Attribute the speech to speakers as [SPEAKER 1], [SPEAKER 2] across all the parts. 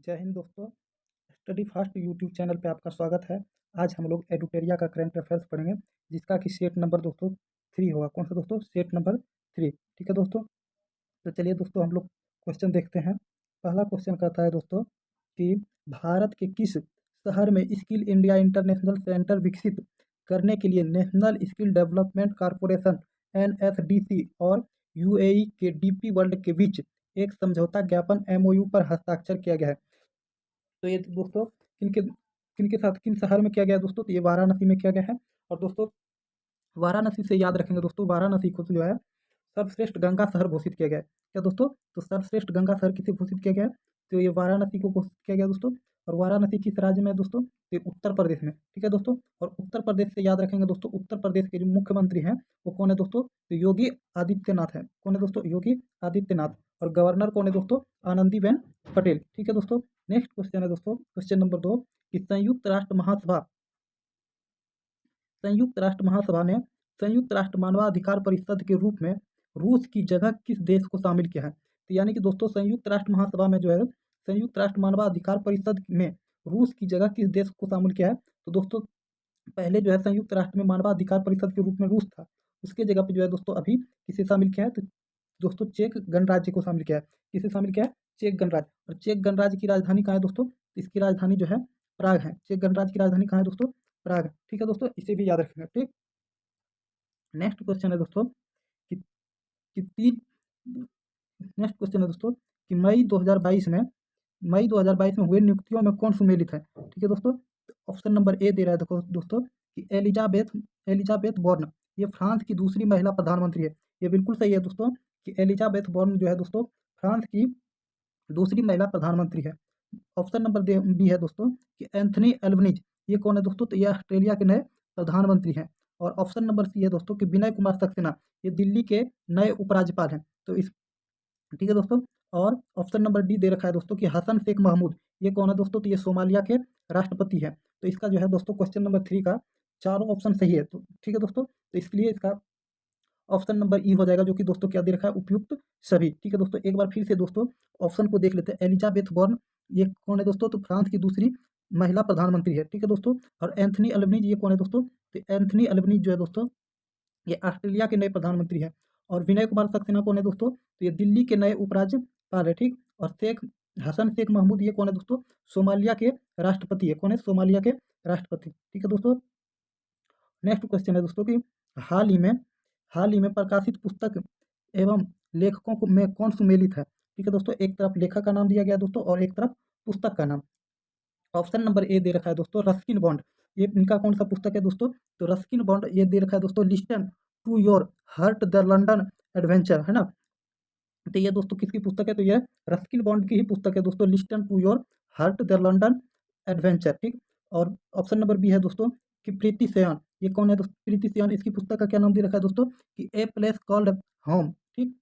[SPEAKER 1] जय हिंद दोस्तों। Study fast YouTube channel पे आपका स्वागत है। आज हम लोग एडुटेरिया का करंट अफेयर्स पढ़ेंगे, जिसका कि सेट नंबर दोस्तों 3 होगा। कौन सा दोस्तों? Set number 3। ठीक है दोस्तों, तो चलिए दोस्तों हम लोग क्वेश्चन देखते हैं। पहला क्वेश्चन कहता है दोस्तों कि भारत के किस शहर में स्किल इंडिया इंटरनेशनल सेंटर विकसित करने के लिए national skill development corporation (NSDC) और UAE के DP वर्ल्ड के बीच एक समझौता ज्ञापन MOU पर हस्ताक्षर किया गया है? तो ये दोस्तों किनके साथ, किन शहर में किया गया है दोस्तों? तो ये वाराणसी में किया गया है। और दोस्तों वाराणसी से याद रखेंगे दोस्तों, वाराणसी को जो है सर्वश्रेष्ठ गंगा शहर घोषित किया गया है। क्या दोस्तों? तो सर्वश्रेष्ठ गंगा शहर किसे घोषित किया गया है? तो ये वाराणसी को घोषित किया गया दोस्तों। और वाराणसी किस राज्य में है दोस्तों? तो ये उत्तर प्रदेश में। ठीक है दोस्तों, और उत्तर प्रदेश से याद रखेंगे दोस्तों, उत्तर प्रदेश के जो मुख्यमंत्री हैं वो कौन है दोस्तों? तो योगी आदित्यनाथ है। कौन है दोस्तों? योगी आदित्यनाथ। और गवर्नर कौन है दोस्तों? आनंदीबेन पटेल। ठीक है दोस्तों, नेक्स्ट क्वेश्चन है दोस्तों, क्वेश्चन नंबर 2 कि संयुक्त राष्ट्र महासभा ने संयुक्त राष्ट्र मानवाधिकार परिषद के रूप में रूस की जगह किस देश को शामिल किया है? तो यानी कि दोस्तों संयुक्त राष्ट्र महासभा में जो है संयुक्त राष्ट्र मानवाधिकार परिषद में रूस की जगह किस देश को शामिल किया है? तो दोस्तों पहले जो है संयुक्त राष्ट्र में मानवाधिकार परिषद के रूप में रूस था, उसके जगह पे जो है दोस्तों अभी किसे शामिल किया है? तो दोस्तों चेक गणराज्य को शामिल किया है। किसे शामिल किया है? चेक गणराज्य। और चेक गणराज्य की राजधानी कहाँ है दोस्तों? तो इसकी राजधानी जो है प्राग है। चेक गणराज्य की राजधानी कहाँ है दोस्तों? प्राग। ठीक है दोस्तों, इसे भी याद रखेंगे। ठीक, नेक्स्ट क्वेश्चन है दोस्तों कि, कि तीन नेक्स्ट क्वेश्चन है दोस्तों कि मई 2022 में हुए नियुक्तियों में कौन सुमेलित है? ठीक है दोस्तों, ऑप्शन नंबर ए दे रहा है देखो दोस्तों कि एलिजाबेथ बॉर्न, ये फ्रांस की दूसरी महिला प्रधानमंत्री है। ये बिल्कुल सही है दोस्तों कि एलिजाबेथ बॉर्न जो है दोस्तों फ्रांस की दूसरी महिला प्रधानमंत्री है। ऑप्शन नंबर बी है दोस्तों कि एंथनी एल्बनीज, ये कौन है दोस्तों? तो ये ऑस्ट्रेलिया के नए प्रधानमंत्री हैं। और ऑप्शन नंबर सी है दोस्तों कि विनय कुमार सक्सेना, ये दिल्ली के नए उपराज्यपाल हैं। तो इस ठीक है दोस्तों, और ऑप्शन नंबर डी दे रखा है दोस्तों कि हसन शेख महमूद, ये कौन है दोस्तों? तो ये सोमालिया के राष्ट्रपति है। तो इसका जो है दोस्तों क्वेश्चन नंबर 3 का चारों ऑप्शन सही है। तो ठीक है दोस्तों, तो इसके लिए इसका ऑप्शन नंबर ई हो जाएगा, जो कि दोस्तों क्या दे रखा है? उपयुक्त सभी। ठीक है दोस्तों, एक बार फिर से दोस्तों ऑप्शन को देख लेते हैं। एलिजाबेथ बॉर्न, ये कौन है दोस्तों? तो फ्रांस की दूसरी महिला प्रधानमंत्री है। ठीक है दोस्तों, और एंथनी अल्बनीज, ये कौन है दोस्तों? तो एंथनी अल्बनीज जो है दोस्तों ये ऑस्ट्रेलिया के नए प्रधानमंत्री है। और विनय कुमार सक्सेना कौन है दोस्तों? तो ये दिल्ली के नए उपराज्यपाल है। ठीक, और हसन शेख महमूद, ये कौन है दोस्तों? सोमालिया के राष्ट्रपति है। कौन है? सोमालिया के राष्ट्रपति। ठीक है दोस्तों, नेक्स्ट क्वेश्चन है दोस्तों कि हाल ही में हाल ही में प्रकाशित पुस्तक एवं लेखकों को में कौन सुमेलित है? ठीक है दोस्तों, एक तरफ लेखक का नाम दिया गया दोस्तों और एक तरफ पुस्तक का नाम। ऑप्शन नंबर ए दे रखा है दोस्तों रस्किन बॉन्ड, ये इनका कौन सा पुस्तक है दोस्तों? तो रस्किन बॉन्ड ये दे रखा है दोस्तों listen to your heart the London adventure, है ना। तो ये दोस्तों किसकी पुस्तक है? तो ये रस्किन बॉन्ड की ही पुस्तक है दोस्तों, listen to your heart the London adventure. ठीक, और ऑप्शन नंबर बी है दोस्तों कि प्रीति सेयान, ये कौन है दोस्तों? प्रीति सेयान, इसकी पुस्तक का क्या नाम दे रखा है दोस्तों? कि ए प्लेस कॉल्ड होम। ठीक,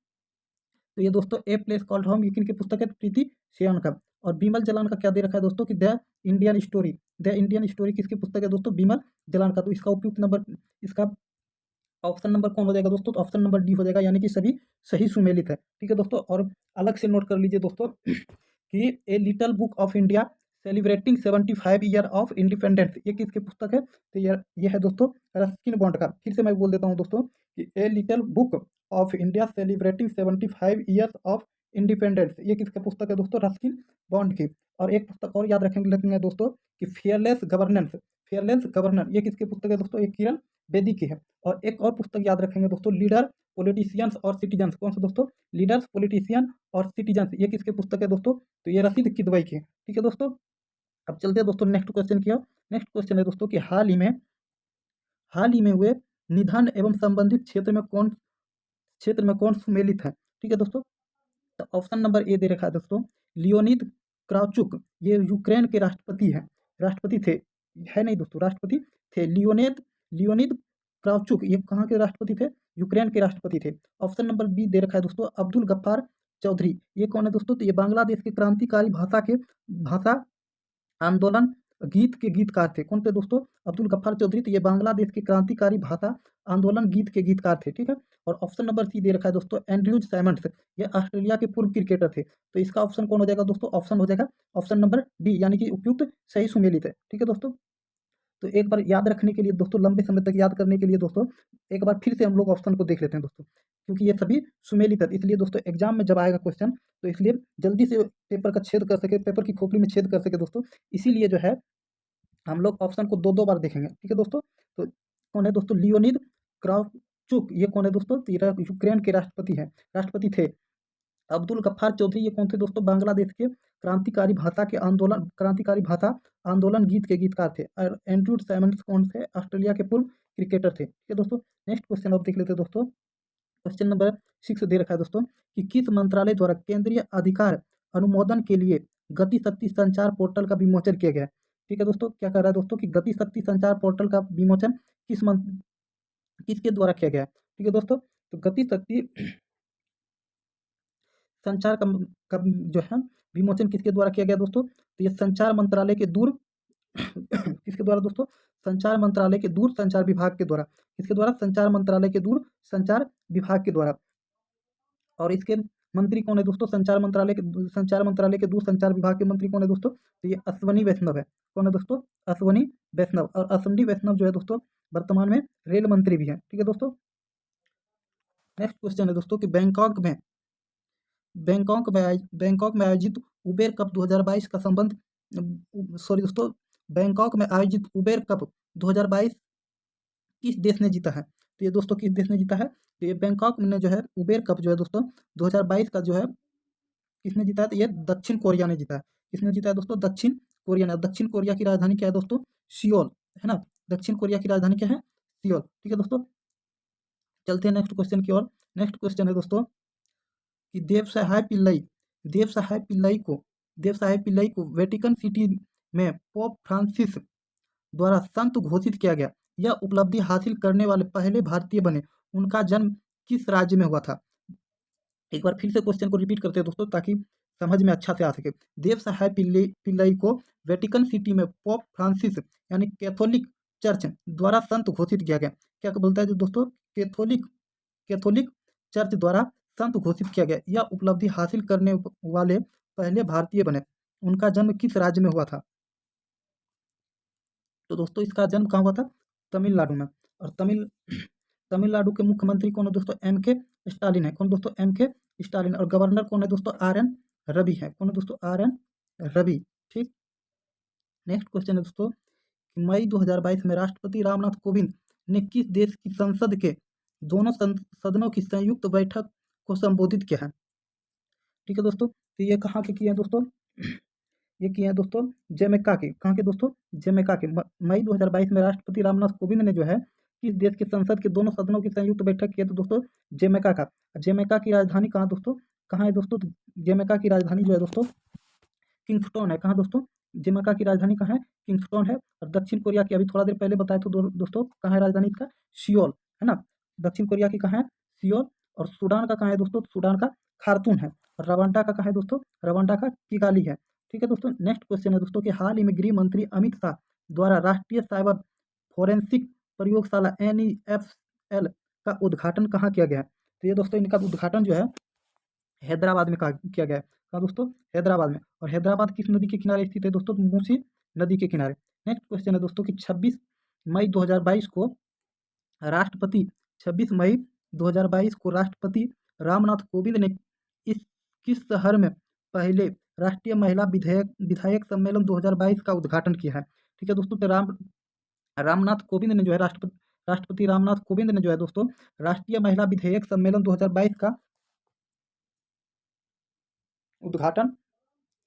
[SPEAKER 1] तो ये दोस्तों ए प्लेस कॉल्ड होम ये किनकी पुस्तक है? प्रीति सेयान का। और बीमल जलान का क्या दे रखा है दोस्तों कि द इंडियन स्टोरी किसकी पुस्तक है दोस्तों? बीमल जलान का। तो इसका उपयुक्त नंबर, इसका ऑप्शन नंबर कौन हो जाएगा दोस्तों? तो ऑप्शन नंबर डी हो जाएगा, यानी कि सभी सही सुमेलित है। ठीक है दोस्तों, और अलग से नोट कर लीजिए दोस्तों कि a little book of India celebrating 75 year of independence, ये किसकी पुस्तक है? तो ये है दोस्तों रस्किन बॉन्ड का। फिर से मैं बोल देता हूँ दोस्तों कि a little book of India celebrating 75 years of independence, ये किसका पुस्तक है दोस्तों? रस्किन बॉन्ड की। और एक पुस्तक और याद रखेंगे दोस्तों कि फेयरलेस गवर्नेंस, ये किसकी पुस्तक है दोस्तों? ये किरण बेदी की है। और एक और पुस्तक याद रखेंगे दोस्तों लीडर पॉलिटिशियंस और सिटीजन्स, कौन सा दोस्तों? लीडर्स पॉलिटिशियन और सिटीजन्स, ये किसकी पुस्तक है दोस्तों? तो ये रशीद किदवई की है। ठीक है दोस्तों, अब चलते हैं दोस्तों नेक्स्ट क्वेश्चन की ओर। नेक्स्ट क्वेश्चन है दोस्तों कि हाल ही में हुए निधन एवं संबंधित क्षेत्र में कौन सुमेलित है? ठीक है दोस्तों, तो ऑप्शन नंबर ए दे रखा है दोस्तों लियोनिद क्राउचुक, ये यूक्रेन के राष्ट्रपति थे, है नहीं दोस्तों, राष्ट्रपति थे। लियोनिद क्राउचुक, ये कहाँ के राष्ट्रपति थे? यूक्रेन के राष्ट्रपति थे। ऑप्शन नंबर बी दे रखा है दोस्तों अब्दुल गफ्फार चौधरी, ये कौन है दोस्तों? तो ये बांग्लादेश के क्रांतिकारी भाषा आंदोलन गीत के गीतकार थे। कौन थे दोस्तों? अब्दुल गफ्फार चौधरी। तो ये बांग्लादेश के क्रांतिकारी भाषा आंदोलन गीत के गीतकार थे, ठीक है। और ऑप्शन नंबर सी दे रखा है दोस्तों, एंड्रयूज सैमंड्स। ये ऑस्ट्रेलिया के पूर्व क्रिकेटर थे। तो इसका ऑप्शन कौन हो जाएगा दोस्तों? ऑप्शन हो जाएगा ऑप्शन नंबर डी, यानी कि उपयुक्त सही सुमेलित है, ठीक है दोस्तों। तो एक बार याद रखने के लिए दोस्तों, लंबे समय तक याद करने के लिए दोस्तों, एक बार फिर से हम लोग ऑप्शन को देख लेते हैं दोस्तों, क्योंकि ये सभी सुमेलित है। इसलिए दोस्तों एग्जाम में जब आएगा क्वेश्चन, तो इसलिए जल्दी से पेपर का छेद कर सके, पेपर की खोपड़ी में छेद कर सके दोस्तों, इसीलिए जो है हम लोग ऑप्शन को दो दो बार देखेंगे, ठीक है दोस्तों। तो कौन है दोस्तों? लियोनिद क्राउचुक। ये कौन है दोस्तों? तो ये यूक्रेन के राष्ट्रपति हैं, राष्ट्रपति थे। अब्दुल गफ्फार चौधरी, ये कौन थे दोस्तों? बांग्लादेश के क्रांतिकारी भाषा आंदोलन गीत के गीतकार थे। और एंड्रयू साइमंड्स कौन थे? ऑस्ट्रेलिया के पूर्व क्रिकेटर थे, ठीक है दोस्तों। नेक्स्ट क्वेश्चन अब देख लेते हैं दोस्तों। क्वेश्चन नंबर 6 दे रखा है दोस्तों कि किस मंत्रालय द्वारा केंद्रीय अधिकार अनुमोदन के लिए गति शक्ति संचार पोर्टल का विमोचन किया गया है? ठीक है दोस्तों, क्या कर रहा है दोस्तों कि गति शक्ति संचार पोर्टल का विमोचन किसके द्वारा किया गया है? ठीक है दोस्तों, तो गति शक्ति संचार का जो है विमोचन किसके द्वारा किया गया दोस्तों? तो ये संचार मंत्रालय के दूर किसके द्वारा दोस्तों? संचार मंत्रालय के दूर संचार विभाग के द्वारा। किसके द्वारा? संचार मंत्रालय के दूर संचार विभाग के द्वारा। और इसके मंत्री कौन है दोस्तों? संचार मंत्रालय के दूर संचार विभाग के मंत्री कौन है दोस्तों? तो ये अश्वनी वैष्णव है। कौन है दोस्तों? अश्वनी वैष्णव। और अश्वनी वैष्णव जो है दोस्तों वर्तमान में रेल मंत्री भी है, ठीक है दोस्तों। नेक्स्ट क्वेश्चन है दोस्तों कि बैंकॉक में आयोजित उबेर कप 2022 का संबंध सॉरी दोस्तों, बैंकॉक में आयोजित उबेर कप 2022 किस देश ने जीता है? तो ये दोस्तों किस देश ने जीता है? तो ये बैंकॉक में जो है उबेर कप जो है दोस्तों 2022 का जो है किसने जीता है? तो ये दक्षिण कोरिया ने जीता है। किसने जीता है दोस्तों? दक्षिण कोरिया ने। दक्षिण कोरिया की राजधानी क्या है दोस्तों? सियोल, है ना। दक्षिण कोरिया की राजधानी क्या है? सियोल, ठीक है दोस्तों। चलते हैं नेक्स्ट क्वेश्चन की ओर। नेक्स्ट क्वेश्चन है दोस्तों कि देव सहाय पिल्लई को वेटिकन सिटी में पोप फ्रांसिस द्वारा संत घोषित किया गया। यह उपलब्धि हासिल करने वाले पहले भारतीय बने। उनका जन्म किस राज्य में हुआ था? एक बार फिर से क्वेश्चन को रिपीट करते हैं दोस्तों, ताकि समझ में अच्छा से आ सके। देव सहाय पिल्लई को वेटिकन सिटी में पोप फ्रांसिस यानी कैथोलिक चर्च द्वारा संत घोषित किया गया। क्या बोलता है जो दोस्तों? कैथोलिक चर्च द्वारा संत घोषित किया गया। यह उपलब्धि हासिल करने वाले पहले भारतीय बने। उनका जन्म किस राज्य में हुआ था? तो दोस्तों इसका जन्म कहाँ हुआ था? तमिलनाडु में। और तमिलनाडु के मुख्यमंत्री कौन है दोस्तों? M.K. स्टालिन है। कौन दोस्तों? M.K. स्टालिन। और गवर्नर कौन है दोस्तों? R.N. रवि है। कौन है दोस्तों? R.N. रवि, ठीक। नेक्स्ट क्वेश्चन है दोस्तों, मई 2022 में राष्ट्रपति रामनाथ कोविंद ने किस देश की संसद के दोनों सदनों की संयुक्त बैठक को संबोधित किया है? ठीक है दोस्तों, तो ये कहाँ के किए हैं दोस्तों? ये किए हैं दोस्तों जमैका के। कहाँ के दोस्तों? जमैका के। मई 2022 में राष्ट्रपति रामनाथ कोविंद ने जो है किस देश के संसद के दोनों सदनों की संयुक्त बैठक की है? तो दोस्तों जमैका का। जमैका की राजधानी कहाँ दोस्तों? कहाँ है दोस्तों? जमैका की राजधानी जो है दोस्तों किंगस्टन है। कहाँ दोस्तों? जमैका की राजधानी कहाँ है? किंगस्टन है। और दक्षिण कोरिया की अभी थोड़ा देर पहले बताया तो दोस्तों कहाँ है राजधानी इसका? सियोल, है ना। दक्षिण कोरिया की कहाँ है? सियोल। और सूडान का कहाँ है दोस्तों? सूडान का खार्तूम है। और रवांडा का कहाँ है दोस्तों? रवांडा का किगाली है, ठीक है दोस्तों। नेक्स्ट क्वेश्चन है दोस्तों कि हाल ही में गृह मंत्री अमित शाह द्वारा राष्ट्रीय साइबर फोरेंसिक प्रयोगशाला NEFL का उद्घाटन कहाँ किया गया है? तो ये दोस्तों इनका उद्घाटन जो है हैदराबाद में किया गया है। कहाँ दोस्तों? हैदराबाद में। और हैदराबाद किस नदी के किनारे स्थित है दोस्तों? मूसी नदी के किनारे। नेक्स्ट क्वेश्चन है दोस्तों कि 26 मई 2022 को राष्ट्रपति 26 मई 2022 को राष्ट्रपति रामनाथ कोविंद ने इस किस शहर में पहले राष्ट्रीय महिला विधायक सम्मेलन 2022 का उद्घाटन किया है? ठीक है दोस्तों, तो रामनाथ कोविंद ने जो है राष्ट्रपति रामनाथ कोविंद ने जो है दोस्तों राष्ट्रीय महिला विधेयक सम्मेलन 2022 का उद्घाटन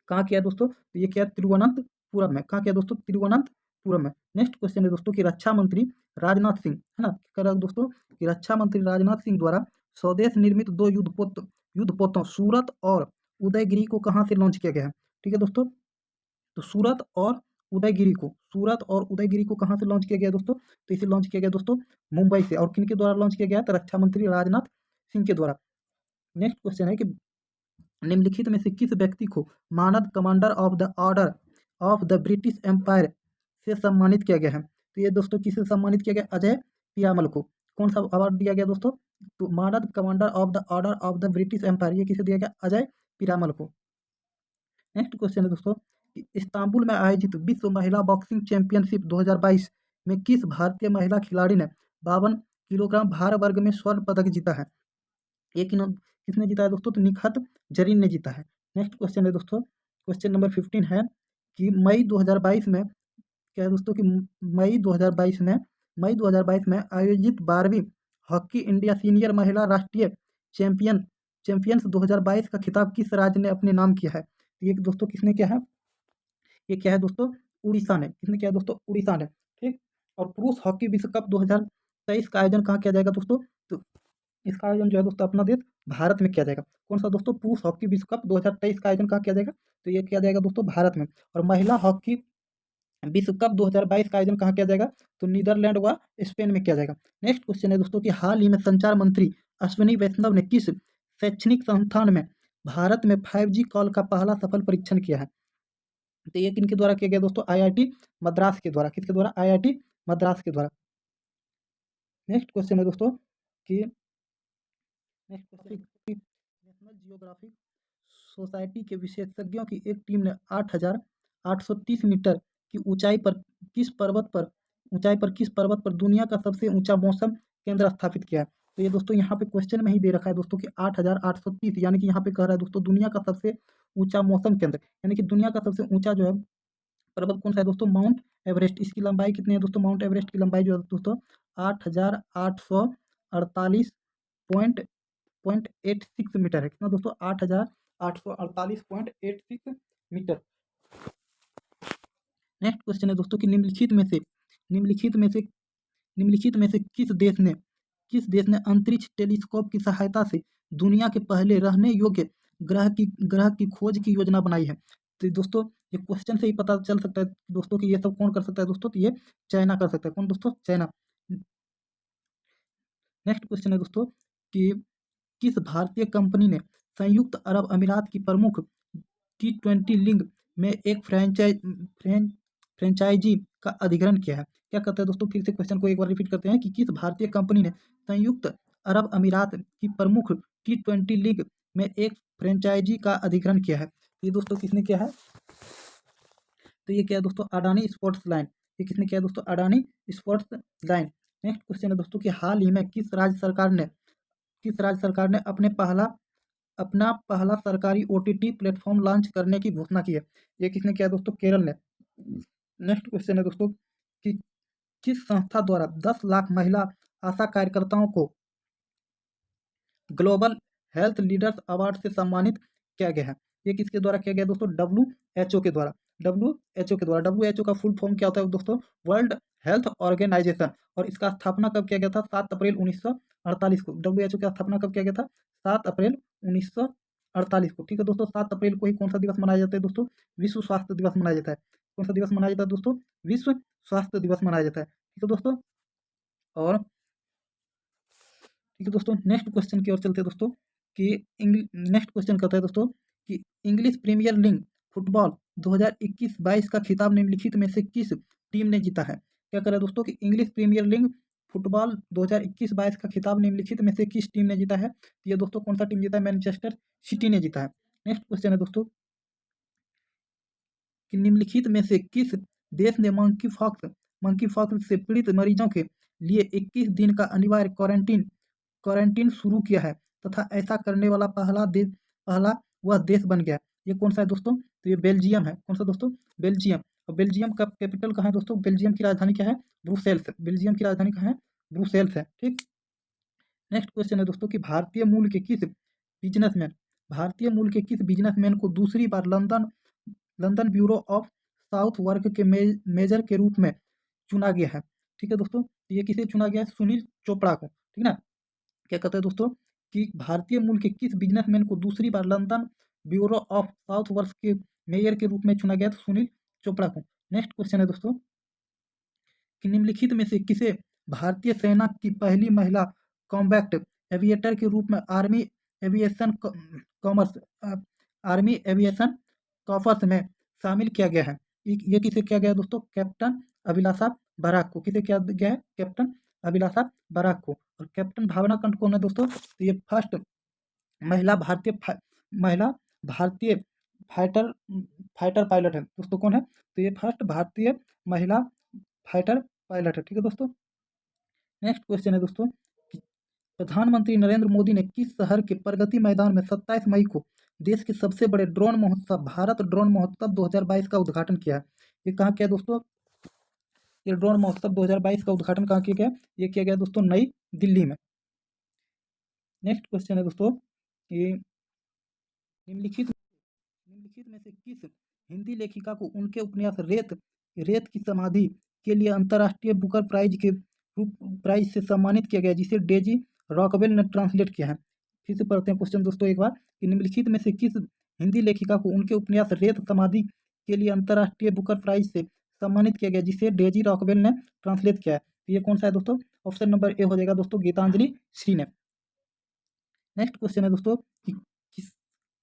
[SPEAKER 1] कहाँ किया दोस्तों? तो ये किया तिरुवनंतपुरम में। कहाँ किया दोस्तों? तिरुवनंतपुरम में। नेक्स्ट क्वेश्चन है दोस्तों कि रक्षा मंत्री राजनाथ सिंह, है ना, क्या कह दोस्तों कि रक्षा मंत्री राजनाथ सिंह द्वारा स्वदेश निर्मित 2 युद्धपोतों सूरत और उदयगिरी को कहाँ से लॉन्च किया गया है? ठीक है दोस्तों, तो सूरत और उदयगिरी को कहाँ से लॉन्च किया गया दोस्तों? तो इसे लॉन्च किया गया दोस्तों मुंबई से। और किन के द्वारा लॉन्च किया गया? तो रक्षा मंत्री राजनाथ सिंह के द्वारा। नेक्स्ट क्वेश्चन है कि निम्नलिखित में से किस व्यक्ति को मानद commander of the order of the British Empire से सम्मानित किया गया है। तो ये दोस्तों किसे सम्मानित किया गया? अजय पिरामल को। कौन सा अवार्ड दिया गया दोस्तों? तो मानद commander of the order of the British Empire, ये किसे दिया गया? अजय पिरामल को। नेक्स्ट क्वेश्चन है दोस्तों कि इस्तांबुल में आयोजित विश्व महिला बॉक्सिंग चैंपियनशिप 2022 में किस भारतीय महिला खिलाड़ी ने 52 किलोग्राम भार वर्ग में स्वर्ण पदक जीता है? ये किसने जीता है दोस्तों? तो निखत जरीन ने जीता है। नेक्स्ट क्वेश्चन है दोस्तों, क्वेश्चन नंबर 15 है कि मई 2022 में क्या है दोस्तों कि मई 2022 में आयोजित 12वीं हॉकी इंडिया सीनियर महिला राष्ट्रीय चैंपियंस 2022 का खिताब किस राज्य ने अपने नाम किया है? ये दोस्तों किसने किया है? ये क्या है दोस्तों? उड़ीसा ने। किसने किया है दोस्तों? उड़ीसा ने। ठीक। और पुरुष हॉकी विश्व कप 2023 का आयोजन कहाँ किया जाएगा दोस्तों? तो इसका आयोजन जो है दोस्तों अपना देश भारत में किया जाएगा। कौन सा दोस्तों? पुरुष हॉकी विश्व कप 2023 का आयोजन कहाँ किया जाएगा? तो ये किया जाएगा दोस्तों भारत में। और महिला हॉकी विश्व कप 2022 का आयोजन कहाँ किया जाएगा? तो नीदरलैंड व स्पेन में किया जाएगा। नेक्स्ट क्वेश्चन है दोस्तों कि हाल ही में संचार मंत्री अश्विनी वैष्णव ने किस शैक्षणिक संस्थान में भारत में 5G कॉल का पहला सफल परीक्षण किया है? तो ये किनके द्वारा किया गया दोस्तों? IIT मद्रास के द्वारा। किसके द्वारा? IIT मद्रास के द्वारा। नेक्स्ट क्वेश्चन है दोस्तों कि नेशनल जियोग्राफिक सोसाइटी के विशेषज्ञों की एक टीम ने 8,830 मीटर की ऊंचाई पर किस पर्वत पर दुनिया का सबसे ऊंचा मौसम केंद्र स्थापित किया है? तो ये दोस्तों यहाँ पे क्वेश्चन में ही दे रखा है दोस्तों कि 8,830, यानी कि यहाँ पे कह रहा है दोस्तों दुनिया का सबसे ऊंचा मौसम केंद्र, यानी कि दुनिया का सबसे ऊंचा जो है पर्वत कौन सा है दोस्तों? Mount Everest. इसकी लंबाई कितनी है दोस्तों? माउंट एवरेस्ट की लंबाई जो है दोस्तों 8,848.86 मीटर है। कितना दोस्तों? 8,848.86 मीटर। नेक्स्ट क्वेश्चन है दोस्तों कि निम्नलिखित में से किस देश ने अंतरिक्ष टेलीस्कोप की सहायता से दुनिया के पहले रहने योग्य ग्रह की खोज की योजना बनाई है? तो दोस्तों ये क्वेश्चन से ही पता चल सकता है दोस्तों कि ये सब कौन कर सकता है दोस्तों? तो ये चाइना कर सकता है। कौन दोस्तों? चाइना। नेक्स्ट क्वेश्चन है दोस्तों कि किस भारतीय कंपनी ने संयुक्त अरब अमीरात की प्रमुख T20 लीग में एक फ्रेंचाइजी का अधिग्रहण किया है? क्या कहते हैं दोस्तों? फिर से क्वेश्चन को एक बार रिपीट करते हैं कि किस भारतीय कंपनी ने संयुक्त अरब अमीरात की प्रमुख T20 लीग में एक फ्रेंचाइजी का अधिग्रहण किया है? ये दोस्तों किसने किया है? तो ये क्या है दोस्तों? Adani sports line. ये किसने किया है दोस्तों? Adani sports line. Next question है दोस्तों कि हाल ही में किस राज्य सरकार ने अपना पहला सरकारी OTT प्लेटफॉर्म लॉन्च करने की घोषणा की है? ये किसने किया है दोस्तों? केरल ने। नेक्स्ट क्वेश्चन है दोस्तों कि किस संस्था द्वारा 10 लाख महिला आशा कार्यकर्ताओं को ग्लोबल हेल्थ लीडर्स अवार्ड से सम्मानित किया गया है? ये किसके द्वारा किया गया दोस्तों? WHO के द्वारा। WHO का फुल फॉर्म क्या होता है दोस्तों? World Health Organization. और इसका स्थापना कब किया गया था? 7 अप्रैल 1948 को। WHO की स्थापना कब किया गया था? 7 अप्रैल 1948 को। ठीक है दोस्तों, 7 अप्रैल को ही कौन सा दिवस मनाया जाता है दोस्तों? विश्व स्वास्थ्य दिवस मनाया जाता है। कौन सा दिवस मनाया जाता है दोस्तों? विश्व स्वास्थ्य दिवस मनाया जाता है। ठीक है दोस्तों। और ठीक है दोस्तों, नेक्स्ट क्वेश्चन की ओर चलते हैं दोस्तों कि नेक्स्ट क्वेश्चन कहता है दोस्तों कि इंग्लिश प्रीमियर लीग फुटबॉल 2021-22 का खिताब निम्नलिखित में से किस टीम ने जीता है? क्या कर रहा है दोस्तों कि इंग्लिश प्रीमियर लीग फुटबॉल 2021-22 का खिताब निम्नलिखित में से किस टीम ने जीता है? ये दोस्तों कौन सा टीम जीता है? मैनचेस्टर सिटी ने जीता है। नेक्स्ट क्वेश्चन है दोस्तों कि निम्नलिखित में से किस देश ने मंकी फॉक्स से पीड़ित मरीजों के लिए 21 दिन का अनिवार्य क्वारंटीन शुरू किया है तथा ऐसा करने वाला पहला वह देश बन गया? ये कौन सा है दोस्तों? तो ये बेल्जियम है। कौन सा दोस्तों? बेल्जियम। और बेल्जियम का कैपिटल कहाँ है दोस्तों? बेल्जियम की राजधानी क्या है? ब्रुसेल्स। बेल्जियम की राजधानी कहाँ है? ब्रुसेल्स है। ठीक। नेक्स्ट क्वेश्चन है दोस्तों कि भारतीय मूल के किस बिजनेसमैन को दूसरी बार London borough of Southwark के मेजर के रूप में चुना गया है? ठीक है दोस्तों, ये किसे चुना गया है? सुनील चोपड़ा को। ठीक ना। क्या कहते हैं दोस्तों कि भारतीय मूल के किस बिजनेसमैन को दूसरी बार London borough of Southwark के मेयर के रूप में चुना गया? तो सुनील चोपड़ा को। नेक्स्ट क्वेश्चन है दोस्तों कि निम्नलिखित में से किसे भारतीय सेना की पहली महिला कॉम्बैट एविएटर के रूप में आर्मी एविएशन कॉर्प्स में शामिल किया गया है? ये किसे किया गया दोस्तों? कैप्टन अभिलाषा बराक को। किसे किया गया है? कैप्टन अभिलाषा बराक को। और कैप्टन भावना कंठ कौन है दोस्तों? तो ये फर्स्ट महिला महिला भारतीय फाइटर फाइटर पायलट है दोस्तों। कौन है? तो ये फर्स्ट भारतीय महिला फाइटर पायलट है। ठीक है दोस्तों। नेक्स्ट क्वेश्चन है दोस्तों कि प्रधानमंत्री नरेंद्र मोदी ने किस शहर के प्रगति मैदान में 27 मई को देश के सबसे बड़े ड्रोन महोत्सव भारत ड्रोन महोत्सव 2022 का उद्घाटन किया है? ये कहाँ किया दोस्तों? ये ड्रोन महोत्सव 2022 का उद्घाटन कहाँ किया गया? ये किया गया दोस्तों नई दिल्ली में। नेक्स्ट क्वेश्चन है दोस्तों कि निम्नलिखित निम्नलिखित में से किस हिंदी लेखिका को उनके उपन्यास रेत रेत की समाधि के लिए अंतर्राष्ट्रीय बुकर प्राइज से सम्मानित किया गया, जिसे डेजी रॉकवेल ने ट्रांसलेट किया है? फिर से पढ़ते हैं क्वेश्चन दोस्तों एक बार कि निम्नलिखित में से किस हिंदी लेखिका को उनके उपन्यास रेत समाधि के लिए अंतर्राष्ट्रीय बुकर प्राइज से सम्मानित किया गया, जिसे डेजी रॉकवेल ने ट्रांसलेट किया है? तो ये कौन सा है दोस्तों? ऑप्शन नंबर ए हो जाएगा दोस्तों, गीतांजलि श्री ने। नेक्स्ट क्वेश्चन है दोस्तों कि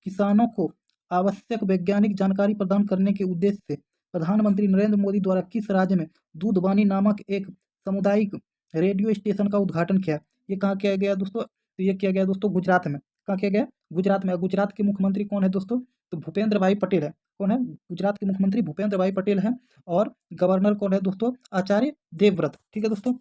[SPEAKER 1] किसानों को आवश्यक वैज्ञानिक जानकारी प्रदान करने के उद्देश्य से प्रधानमंत्री नरेंद्र मोदी द्वारा किस राज्य में दूधवाणी नामक एक सामुदायिक रेडियो स्टेशन का उद्घाटन किया? ये कहाँ किया गया दोस्तों? तो ये किया गया दोस्तों गुजरात में। कहाँ किया गया? गुजरात में। गुजरात के मुख्यमंत्री कौन है दोस्तों? तो भूपेंद्र भाई पटेल है। कौन है? गुजरात के मुख्यमंत्री भूपेंद्र भाई पटेल है। और गवर्नर कौन है दोस्तों? आचार्य देवव्रत। ठीक है दोस्तों।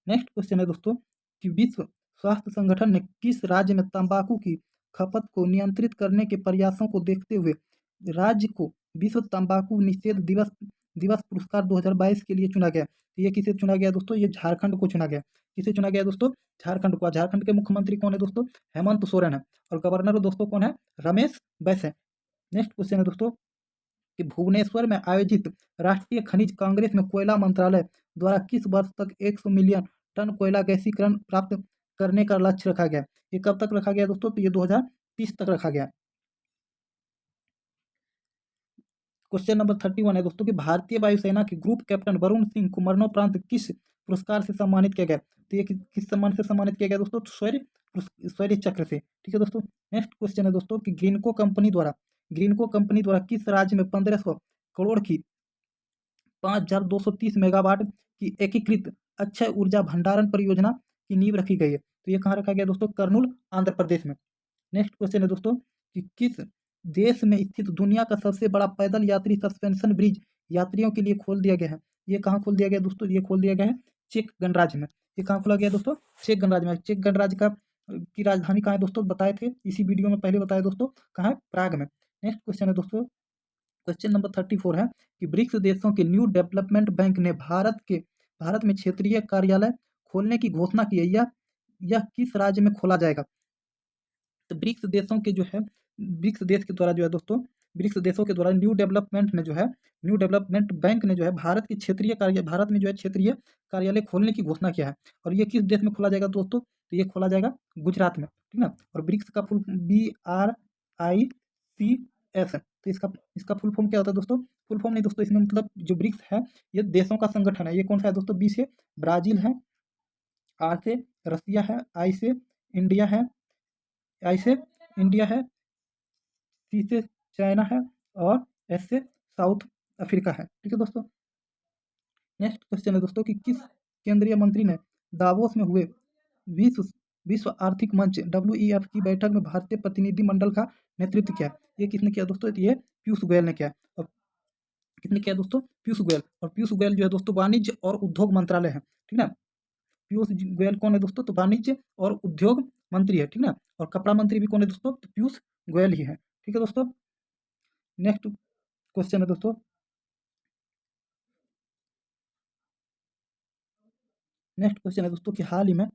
[SPEAKER 1] नेक्स्ट क्वेश्चन है दोस्तों कि विश्व स्वास्थ्य संगठन ने किस राज्य में तंबाकू की खपत को नियंत्रित करने के प्रयासों को देखते हुए राज्य को विश्व तंबाकू निषेध दिवस दिवस पुरस्कार 2022 के लिए चुना गया? तो ये किसे चुना गया दोस्तों? ये झारखंड को चुना गया। किसे चुना गया दोस्तों? झारखंड को। झारखंड के मुख्यमंत्री कौन है दोस्तों? हेमंत सोरेन है। और गवर्नर दोस्तों कौन है? रमेश बैस है। नेक्स्ट क्वेश्चन है दोस्तों कि भुवनेश्वर में आयोजित राष्ट्रीय खनिज कांग्रेस में कोयला मंत्रालय द्वारा किस वर्ष तक 100 मिलियन टन कोयला गैसीकरण प्राप्त करने का लक्ष्य रखा गया? ये कब तक रखा गया दोस्तों? तो ये 2030 तक रखा गया। क्वेश्चन नंबर 31 है दोस्तों कि भारतीय वायुसेना के ग्रुप कैप्टन वरुण सिंह को मरणोपरांत किस पुरस्कार से सम्मानित किया गया? तो ये किस सम्मान से सम्मानित किया गया दोस्तों? शौर्य चक्र से। ठीक है दोस्तों। नेक्स्ट क्वेश्चन है दोस्तों कि ग्रीनको कंपनी द्वारा किस राज्य में 1500 करोड़ की 5230 मेगावाट की एकीकृत अक्षय ऊर्जा भंडारण परियोजना की नींव रखी गई है? तो ये कहाँ रखा गया दोस्तों? कर्नूल, आंध्र प्रदेश में। नेक्स्ट क्वेश्चन है दोस्तों कि किस देश में स्थित दुनिया का सबसे बड़ा पैदल यात्री सस्पेंशन ब्रिज यात्रियों के लिए खोल दिया गया है? ये कहाँ खोल दिया गया दोस्तों? ये खोल दिया गया है चेक गणराज्य में। ये कहाँ खोला गया दोस्तों? चेक गणराज्य में। चेक गणराज्य का की राजधानी कहाँ है दोस्तों? बताए थे इसी वीडियो में, पहले बताया दोस्तों। कहाँ है? प्राग में। नेक्स्ट क्वेश्चन है दोस्तों, क्वेश्चन नंबर 34 है कि ब्रिक्स देशों के न्यू डेवलपमेंट बैंक ने भारत में क्षेत्रीय कार्यालय खोलने की घोषणा की है। यह किस राज्य में खोला जाएगा? तो ब्रिक्स देशों के जो है ब्रिक्स देश के द्वारा जो है दोस्तों ब्रिक्स देशों के द्वारा न्यू डेवलपमेंट बैंक ने जो है भारत में जो है क्षेत्रीय कार्यालय खोलने की घोषणा किया है। और ये किस देश में खोला जाएगा दोस्तों? तो ये खोला जाएगा गुजरात में। ठीक ना। और ब्रिक्स का फुल BRICS। तो इसका फुल फॉर्म क्या होता है दोस्तों? फुल फॉर्म नहीं दोस्तों, इसमें मतलब जो ब्रिक्स है ये देशों का संगठन है। ये कौन सा है दोस्तों? बी से ब्राजील है, आर से रसिया है, आई से इंडिया है, सी से चाइना है, और एस से साउथ अफ्रीका है। ठीक है दोस्तों। नेक्स्ट क्वेश्चन है दोस्तों कि किस केंद्रीय मंत्री ने दावोस में हुए विश्व विश्व आर्थिक मंच WEF की बैठक में भारतीय प्रतिनिधि मंडल का नेतृत्व किया? ये किसने किया दोस्तों? ये पीयूष गोयल ने किया। और किसने किया दोस्तों? पीयूष गोयल। और पीयूष गोयल जो है दोस्तों वाणिज्य और उद्योग मंत्रालय है। ठीक ना। पीयूष गोयल कौन है दोस्तों? तो वाणिज्य और उद्योग मंत्री है। ठीक ना। और कपड़ा मंत्री भी कौन है दोस्तों? तो पीयूष गोयल ही है। ठीक है दोस्तों। नेक्स्ट क्वेश्चन है दोस्तों, कि हाल ही में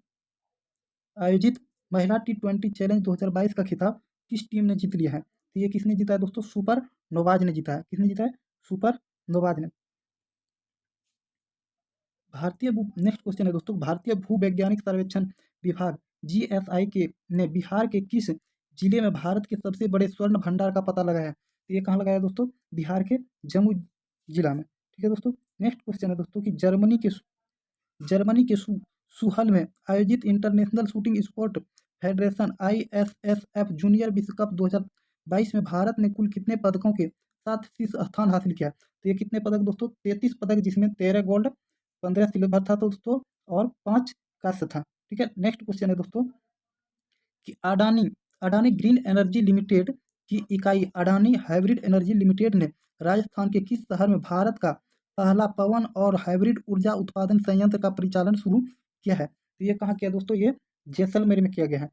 [SPEAKER 1] आयोजित महिला T20 चैलेंज 2022 का खिताब किस टीम ने जीत लिया है? तो ये किसने जीता है दोस्तों? सुपर नोवाज ने जीता है। किसने जीता है? सुपर नोवाज ने। नेक्स्ट क्वेश्चन है दोस्तों, भारतीय भूवैज्ञानिक सर्वेक्षण विभाग GSI के ने बिहार के किस जिले में भारत के सबसे बड़े स्वर्ण भंडार का पता लगाया है? तो ये कहाँ लगाया दोस्तों? बिहार के जमुई जिला में। ठीक है दोस्तों। नेक्स्ट क्वेश्चन है दोस्तों कि जर्मनी के सुहल में आयोजित international shooting sport federation ISSF junior विश्व कप 2022 में भारत ने कुल कितने पदकों के साथ शीर्ष स्थान हासिल किया। तो ये कितने पदक दोस्तों? 33 पदक, जिसमें 13 गोल्ड, 15 सिल्वर था तो दोस्तों, और 5 कांस्य था। ठीक है, नेक्स्ट क्वेश्चन है दोस्तों कि Adani Adani green energy limited की इकाई अडानी हाइब्रिड एनर्जी लिमिटेड ने राजस्थान के किस शहर में भारत का पहला पवन और हाइब्रिड ऊर्जा उत्पादन संयंत्र का परिचालन शुरू किया है? तो ये कहाँ किया दोस्तों? ये जैसलमेर में किया गया है।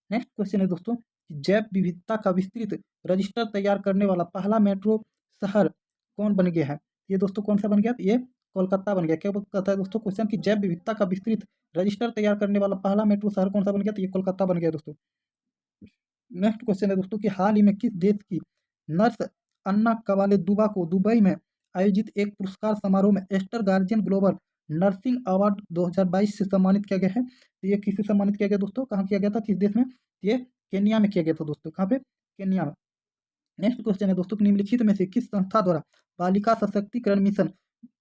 [SPEAKER 1] नेक्स्ट क्वेश्चन है दोस्तों, जैव विविधता का विस्तृत रजिस्टर तैयार करने वाला पहला मेट्रो शहर कौन बन गया है? ये दोस्तों कौन सा बन गया? ये कोलकाता बन गया। क्या कहता है दोस्तों क्वेश्चन की जैव विविधता का विस्तृत रजिस्टर तैयार करने वाला पहला मेट्रो शहर कौन सा बन गया? तो ये कोलकाता बन गया दोस्तों। नेक्स्ट क्वेश्चन है दोस्तों कि हाल ही में किस देश की नर्स अन्ना कवाले दुबा को दुबई में आयोजित एक पुरस्कार समारोह में Aster Guardian Global Nursing Award 2022 से सम्मानित किया गया है? तो ये किससे सम्मानित किया गया दोस्तों? कहाँ किया गया था, किस देश में? ये केन्या में किया गया था दोस्तों। कहाँ पे? केन्या में। नेक्स्ट क्वेश्चन है दोस्तों, निम्नलिखित में से किस संस्था द्वारा बालिका सशक्तिकरण मिशन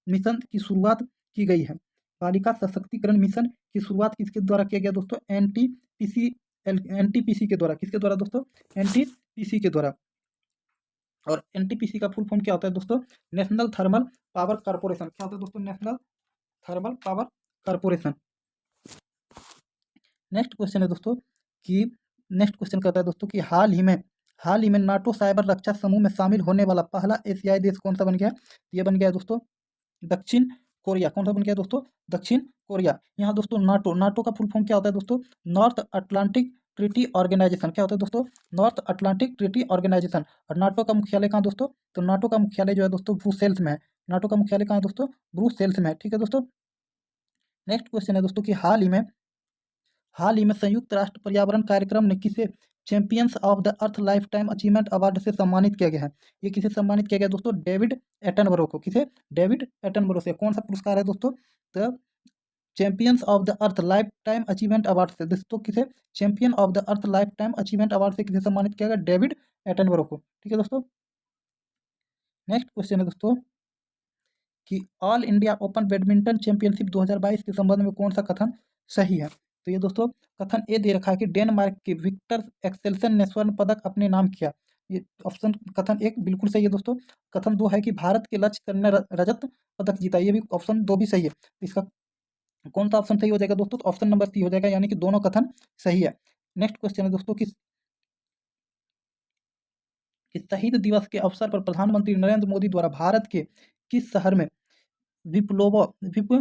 [SPEAKER 1] मिशन की शुरुआत की गई है? बालिका सशक्तिकरण मिशन की शुरुआत किसके द्वारा किया गया दोस्तों? एनटीपीसी के द्वारा। किसके द्वारा दोस्तों? एनटीपीसी के द्वारा। और एनटीपीसी का फुल फॉर्म क्या होता है दोस्तों? National thermal power corporation. क्या होता है दोस्तों? National thermal power corporation. Next question है दोस्तों कि नेक्स्ट क्वेश्चन कहता है दोस्तों कि हाल ही में नाटो साइबर रक्षा समूह में शामिल होने वाला पहला एशियाई देश कौन सा बन गया? ये बन गया दोस्तों दक्षिण कोरिया। कौन सा बन गया दोस्तों? दक्षिण कोरिया। यहाँ दोस्तों नाटो का फुल फॉर्म क्या होता है दोस्तों? North Atlantic Treaty Organization. क्या होता है दोस्तों? North Atlantic Treaty Organization. और नाटो का मुख्यालय कहाँ दोस्तों? तो नाटो का मुख्यालय जो है दोस्तों ब्रुसेल्स में है। नाटो का मुख्यालय कहाँ है दोस्तों? ब्रुसेल्स में है। ठीक है दोस्तों। नेक्स्ट क्वेश्चन है दोस्तों कि हाल ही में संयुक्त राष्ट्र पर्यावरण कार्यक्रम ने किसे champions of the earth life time achievement award से सम्मानित किया गया है? ये किसे सम्मानित किया गया दोस्तों? डेविड एटनबरो को। किसे? डेविड एटनबरो से। कौन सा पुरस्कार है दोस्तों? The champions of the earth life time achievement award से दोस्तों किसे champion of the earth life time achievement award से किसे सम्मानित किया गया? डेविड एटनबरो को। ठीक है दोस्तों। नेक्स्ट क्वेश्चन है दोस्तों कि all India open badminton championship 2022 के संबंध में कौन सा कथन सही है? तो ये दोस्तों कथन ए दे रखा है कि डेनमार्क के विक्टर एक्सेल्सन ने स्वर्ण पदक अपने नाम किया। ये ऑप्शन कथन एक बिल्कुल सही है दोस्तों। कथन दो है कि भारत के लक्ष्य सेन ने रजत पदक जीता। ये भी ऑप्शन दो भी सही है। इसका कौन सा ऑप्शन सही हो जाएगा दोस्तों? तो ऑप्शन नंबर सी हो जाएगा, यानी कि दोनों कथन सही है। नेक्स्ट क्वेश्चन है दोस्तों कि शहीद दिवस के अवसर पर प्रधानमंत्री नरेंद्र मोदी द्वारा भारत के किस शहर में विप्लोव विप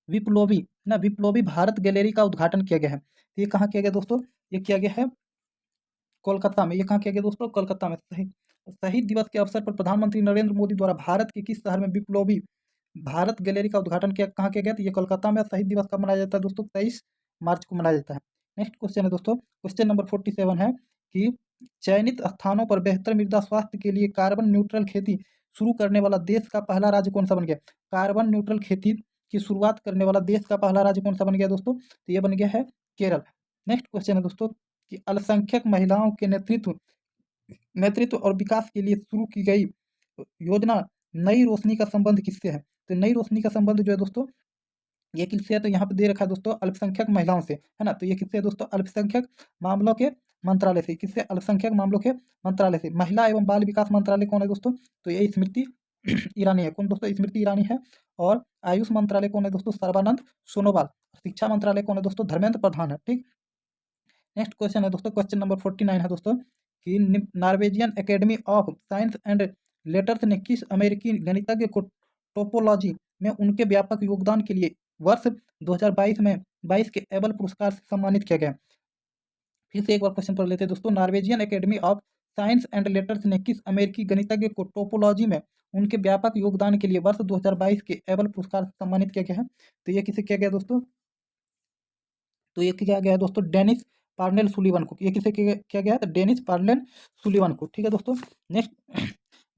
[SPEAKER 1] विप्लोवी भारत गैलरी का उद्घाटन किया गया है? ये कहाँ किया गया दोस्तों? ये किया गया है कोलकाता में। ये कहाँ किया गया दोस्तों? कोलकाता में। शहीद दिवस के अवसर पर प्रधानमंत्री नरेंद्र मोदी द्वारा भारत के किस शहर में विप्लोवी भारत गैलरी का उद्घाटन किया कहाँ किया गया? तो ये कोलकाता में। शहीद दिवस कब मनाया जाता है दोस्तों? 23 मार्च को मनाया जाता है। नेक्स्ट क्वेश्चन है दोस्तों, क्वेश्चन नंबर 47 है कि चयनित स्थानों पर बेहतर मृदा स्वास्थ्य के लिए कार्बन न्यूट्रल खेती शुरू करने वाला देश का पहला राज्य कौन सा बन गया? कार्बन न्यूट्रल खेती की शुरुआत करने वाला देश का पहला राज्य कौन सा बन गया दोस्तों? तो ये बन गया है केरल। नेक्स्ट क्वेश्चन है दोस्तों कि अल्पसंख्यक महिलाओं के नेतृत्व और विकास के लिए शुरू की गई योजना नई रोशनी का संबंध किससे है? तो नई रोशनी का संबंध जो है दोस्तों ये किससे है? तो यहाँ पे दे रखा है दोस्तों अल्पसंख्यक महिलाओं से, है ना। तो ये किससे है दोस्तों? अल्पसंख्यक मामलों के मंत्रालय से। किससे? अल्पसंख्यक मामलों के मंत्रालय से। महिला एवं बाल विकास मंत्रालय कौन है दोस्तों? तो ये स्मृति ईरानी है। कौन दोस्तों? स्मृति ईरानी है। और आयुष मंत्रालय कौन है दोस्तों? सर्बानंद सोनोवाल। शिक्षा मंत्रालय कौन है दोस्तों? धर्मेंद्र प्रधान है। ठीक। नेक्स्ट क्वेश्चन है दोस्तों, क्वेश्चन नंबर 49 है दोस्तों कि Norwegian academy of science and letters ने किस अमेरिकी गणितज्ञ को टोपोलॉजी में उनके व्यापक योगदान के लिए वर्ष 2022 में 22 के एबल पुरस्कार से सम्मानित किया गया? फिर से एक बार क्वेश्चन पढ़ लेते हैं दोस्तों। Norwegian academy of science and letters ने किस अमेरिकी गणितज्ञ को टोपोलॉजी में उनके व्यापक योगदान के लिए वर्ष 2022 के एबल पुरस्कार से सम्मानित किया गया है? तो ये किसे किया गया दोस्तों? तो ये किया गया है दोस्तों डेनिस पार्नेल सुलिवन को। ये किसे किया गया है? तो डेनिस पार्नेल सुलिवन को। ठीक है दोस्तों। नेक्स्ट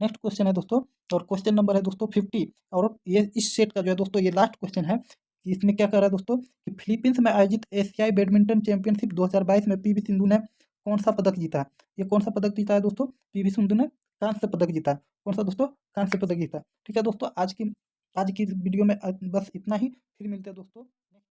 [SPEAKER 1] नेक्स्ट क्वेश्चन है दोस्तों, और क्वेश्चन नंबर है दोस्तों 50। और ये इस सेट का जो है दोस्तों ये लास्ट क्वेश्चन है कि इसमें क्या कर रहा है दोस्तों कि फिलीपींस में आयोजित एशियाई बैडमिंटन चैंपियनशिप 2022 में पीवी सिंधु ने कौन सा पदक जीता है? ये कौन सा पदक जीता है दोस्तों? पीवी सिंधु ने कांस्य पदक जीता है। कौन सा दोस्तों? कांस्य पदक जीता है। ठीक है दोस्तों, आज की वीडियो में बस इतना ही। फिर मिलते हैं दोस्तों।